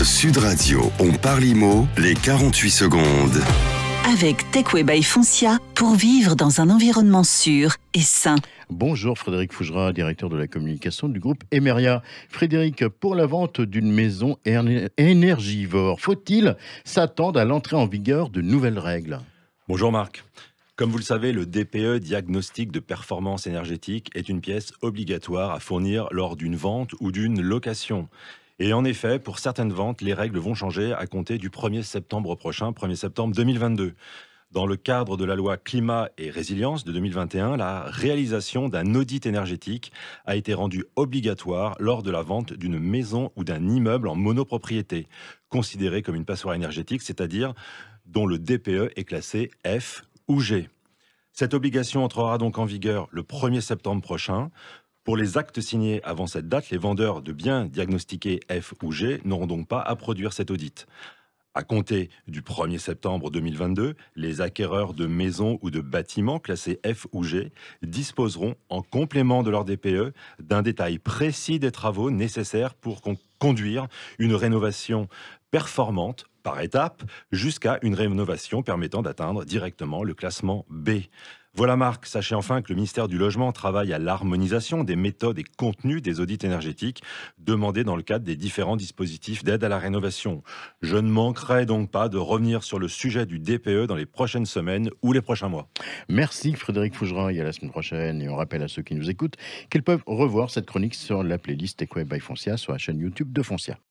Sud Radio, on parle IMO, les 48 secondes. Avec Techway by Foncia, pour vivre dans un environnement sûr et sain. Bonjour Frédéric Fougera, directeur de la communication du groupe Emeria. Frédéric, pour la vente d'une maison énergivore, faut-il s'attendre à l'entrée en vigueur de nouvelles règles ? Bonjour Marc. Comme vous le savez, le DPE, diagnostic de performance énergétique, est une pièce obligatoire à fournir lors d'une vente ou d'une location. Et en effet, pour certaines ventes, les règles vont changer à compter du 1er septembre prochain, 1er septembre 2022. Dans le cadre de la loi Climat et Résilience de 2021, la réalisation d'un audit énergétique a été rendue obligatoire lors de la vente d'une maison ou d'un immeuble en monopropriété, considéré comme une passoire énergétique, c'est-à-dire dont le DPE est classé F ou G. Cette obligation entrera donc en vigueur le 1er septembre prochain. Pour les actes signés avant cette date, les vendeurs de biens diagnostiqués F ou G n'auront donc pas à produire cet audit. À compter du 1er septembre 2022, les acquéreurs de maisons ou de bâtiments classés F ou G disposeront, en complément de leur DPE, d'un détail précis des travaux nécessaires pour conduire une rénovation performante par étapes jusqu'à une rénovation permettant d'atteindre directement le classement B. Voilà Marc, sachez enfin que le ministère du Logement travaille à l'harmonisation des méthodes et contenus des audits énergétiques demandés dans le cadre des différents dispositifs d'aide à la rénovation. Je ne manquerai donc pas de revenir sur le sujet du DPE dans les prochaines semaines ou les prochains mois. Merci Frédéric Fougera, et à la semaine prochaine. Et on rappelle à ceux qui nous écoutent qu'ils peuvent revoir cette chronique sur la playlist Techway by Foncia sur la chaîne YouTube de Foncia.